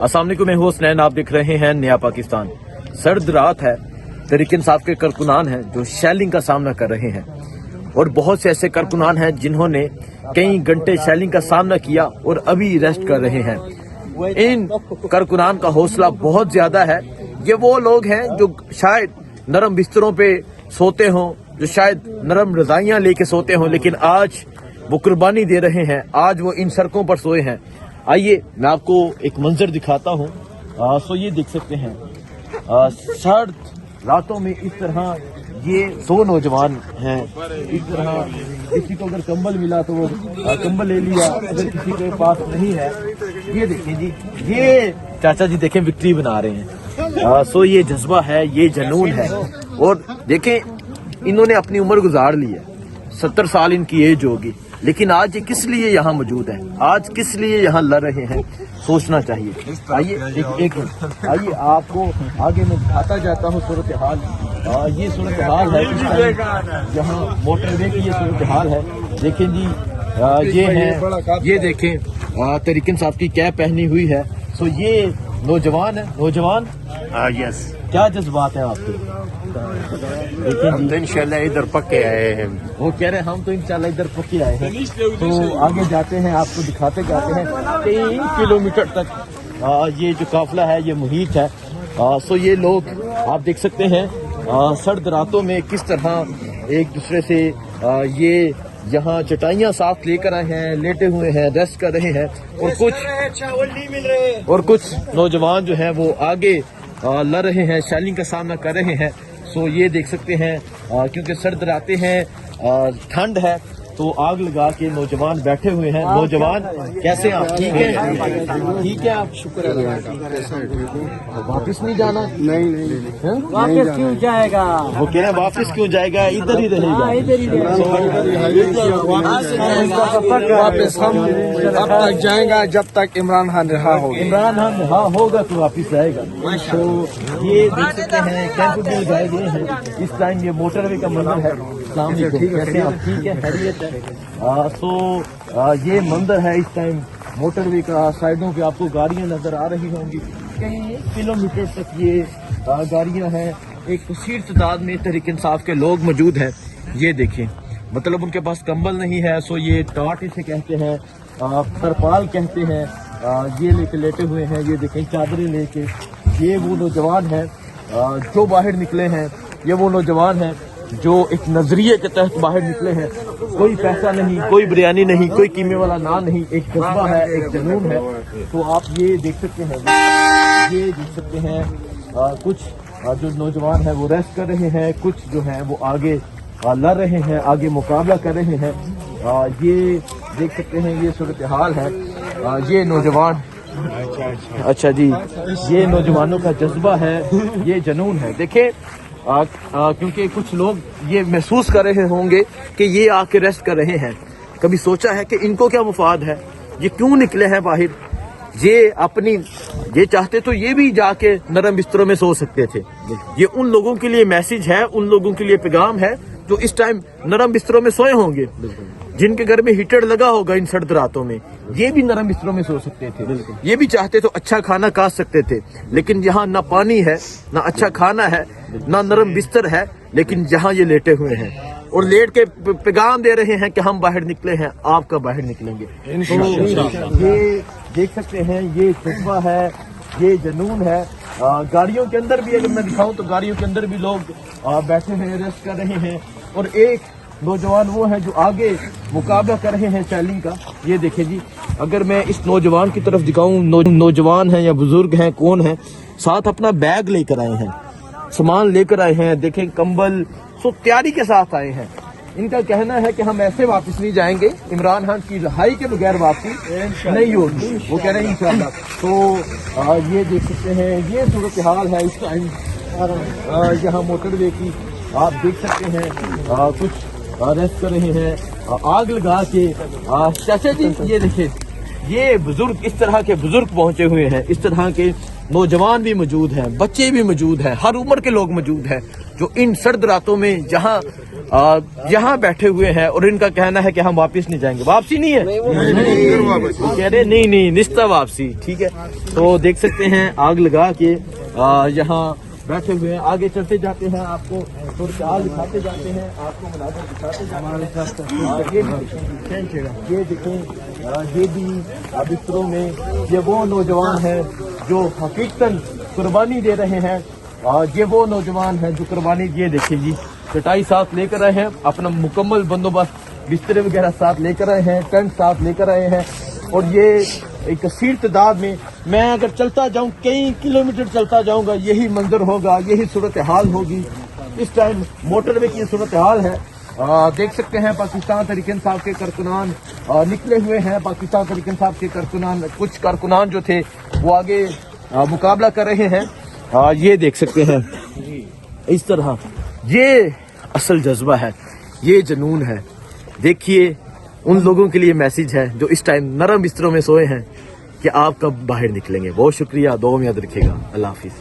अस्सलाम वालेकुम, मैं हूं हसनैन। आप देख रहे हैं नया पाकिस्तान। सर्द रात है, तहरीक इंसाफ के कारकुनान हैं जो शेलिंग का सामना कर रहे हैं और बहुत से ऐसे कारकुनान हैं जिन्होंने कई घंटे शेलिंग का सामना किया और अभी रेस्ट कर रहे हैं। इन कारकुनान का हौसला बहुत ज्यादा है। ये वो लोग हैं जो शायद नरम बिस्तरों पे सोते हों, जो शायद नरम रजाइयां लेके सोते हों, लेकिन आज वो कुर्बानी दे रहे हैं। आज वो इन सड़कों पर सोए हैं। आइए मैं आपको एक मंजर दिखाता हूँ। सो ये देख सकते हैं, सर्द रातों में इस तरह ये दो नौजवान हैं। इस तरह किसी को अगर कंबल मिला तो वो कंबल ले लिया, अगर किसी के पास नहीं है, ये देखें जी, ये चाचा जी देखें विक्ट्री बना रहे हैं। सो ये जज्बा है, ये जुनून है। और देखें इन्होंने अपनी उम्र गुजार ली है, 70 साल इनकी एज होगी, लेकिन आज ये किस लिए यहाँ मौजूद है, आज किस लिए यहाँ लड़ रहे हैं, सोचना चाहिए। आइए एक मिनट, आइए आपको आगे मैं दिखाता जाता हूँ सूरत हाल। ये सूरत हाल है इस टाइम यहाँ मोटरवे की, ये सूरत हाल है। देखें जी, ये है, ये देखें तहरीक इंसाफ की कैप पहनी हुई है। सो ये नौजवान है, नौजवान यस, क्या जज्बात है आपके? हम तो इंशाल्लाह इधर पक्के आए हैं। वो कह रहे हैं हम तो इंशाल्लाह इधर पक्के आए हैं। तो आगे जाते हैं, आपको दिखाते जाते हैं। 3 किलोमीटर तक ये जो काफिला है ये मुहित है। सो ये लोग आप देख सकते हैं सर्द रातों में किस तरह एक दूसरे से ये यहाँ चटाइयाँ साथ लेकर आए हैं, लेटे हुए हैं, रेस्ट कर रहे हैं। और कुछ नौजवान जो हैं वो आगे लड़ रहे हैं, शैलिंग का सामना कर रहे हैं। सो ये देख सकते हैं क्योंकि सर्द रातें हैं, ठंड है, तो आग लगा के नौजवान बैठे हुए हैं। नौजवान कैसे हैं आप? ठीक है, ठीक है आप? शुक्र है। वापस नहीं जाना? नहीं, वापस क्यों जाएगा? वो कह रहे हैं वापस क्यों जाएगा, इधर ही रहेगा। इधर ही वापस हम अब तक जाएगा जब तक इमरान खान रहा होगा। इमरान खान रहा होगा तो वापस जाएगा। तो ये देख सकते हैं कैंप भी लगाए गए हैं। इस टाइम ये मोटरवे का मंजर है। कैसे आप? ठीक है, खैरियत है। ये मंजर है इस टाइम मोटरवे का। साइडों पे आपको गाड़ियां नजर आ रही होंगी, कई किलोमीटर तक ये गाड़ियां हैं। एक कसीर तादाद में तहरीक इंसाफ के लोग मौजूद हैं। ये देखें, मतलब उनके पास कंबल नहीं है, सो ये टाट इसे कहते हैं, तरपाल कहते हैं। ये लेके लेटे हुए हैं। ये देखें चादरें लेके। ये वो नौजवान हैं जो बाहर निकले हैं। ये वो नौजवान हैं जो एक नजरिए के तहत बाहर निकले हैं। कोई पैसा नहीं, कोई बिरयानी नहीं, कोई कीमे वाला नान नहीं, एक जज्बा है, एक जुनून है। तो आप ये देख सकते हैं, ये देख सकते हैं कुछ जो नौजवान है वो रेस्ट कर रहे हैं, कुछ जो है वो आगे लड़ रहे हैं, आगे मुकाबला कर रहे हैं। ये देख सकते हैं, ये सूरत हाल है। ये नौजवान, अच्छा जी, ये नौजवानों का जज्बा है, ये जुनून है। देखें क्योंकि कुछ लोग ये महसूस कर रहे होंगे कि ये आके रेस्ट कर रहे हैं। कभी सोचा है कि इनको क्या मुफाद है, ये क्यों निकले हैं बाहर? ये चाहते तो ये भी जाके नरम बिस्तरों में सो सकते थे। ये उन लोगों के लिए मैसेज है, उन लोगों के लिए पैगाम है जो इस टाइम नरम बिस्तरों में सोए होंगे, जिनके घर में हीटर लगा होगा इन सर्द रातों में। ये भी नरम बिस्तरों में सो सकते थे, ये भी चाहते तो अच्छा खाना खा सकते थे, लेकिन यहाँ ना पानी है, ना अच्छा खाना है, ना नरम बिस्तर है, लेकिन जहाँ ये लेटे हुए हैं और लेट के पैगाम दे रहे हैं कि हम बाहर निकले हैं, आप कब बाहर निकलेंगे। तो ये देख सकते हैं, ये जज्बा है, ये जुनून है। गाड़ियों के अंदर भी अगर मैं दिखाऊं तो गाड़ियों के अंदर भी लोग बैठे हैं, रेस्ट कर रहे हैं। और एक नौजवान वो है जो आगे मुकाबला कर रहे हैं शैलिंग का। ये देखें जी, अगर मैं इस नौजवान की तरफ दिखाऊं, नौजवान है या बुजुर्ग हैं, कौन है, साथ अपना बैग लेकर आए हैं, सामान लेकर आए हैं। देखें कंबल, सो तैयारी के साथ आए हैं। इनका कहना है कि हम ऐसे वापस नहीं जाएंगे, इमरान खान की रिहाई के बगैर वापसी नहीं होगी। वो कह रहे हैं इंशाल्लाह। तो ये देख सकते हैं, ये सूरत हाल है इस टाइम यहाँ मोटरवे की। आप देख सकते हैं कुछ रेस्ट कर रहे हैं, आग लगा के। चाचा जी ये देखें, ये बुजुर्ग, इस तरह के बुजुर्ग पहुंचे हुए हैं, इस तरह के नौजवान भी मौजूद हैं, बच्चे भी मौजूद हैं, हर उम्र के लोग मौजूद हैं जो इन सर्द रातों में जहां यहाँ बैठे हुए हैं और इनका कहना है कि हम वापस नहीं जाएंगे। वापसी नहीं है, वो कह रहे नहीं निश्चित वापसी। ठीक है, तो देख सकते हैं आग लगा के यहाँ बैठे हुए हैं। आगे चलते जाते हैं, आपको थोड़ी सी आग दिखाते जाते हैं, आपको मुनाज़र दिखाते जाते हैं। ये देखें, ये भी बिस्तरों में ये वो नौजवान हैं जो हकीकतन कुर्बानी दे रहे हैं। ये वो नौजवान हैं जो कुर्बानी, ये देखें जी, चटाई साथ लेकर आए हैं, अपना मुकम्मल बंदोबस्त बिस्तरे वगैरह साथ लेकर आए हैं, टेंट साथ लेकर आए हैं। और ये एक कसीर तादाद में, मैं अगर चलता जाऊं कई किलोमीटर चलता जाऊंगा, यही मंजर होगा, यही सूरत हाल होगी। इस टाइम मोटरवे की सूरत हाल है। देख सकते हैं पाकिस्तान तहरीक इंसाफ के कारकुनान निकले हुए हैं। पाकिस्तान तहरीक इंसाफ के कारकुनान, कुछ कारकुनान जो थे वो आगे मुकाबला कर रहे हैं। ये देख सकते हैं इस तरह, ये असल जज्बा है, ये जुनून है। देखिए, उन लोगों के लिए मैसेज है जो इस टाइम नरम बिस्तरों में सोए हैं कि आप कब बाहर निकलेंगे। बहुत शुक्रिया, दुआ में याद रखिएगा। अल्लाह हाफिज।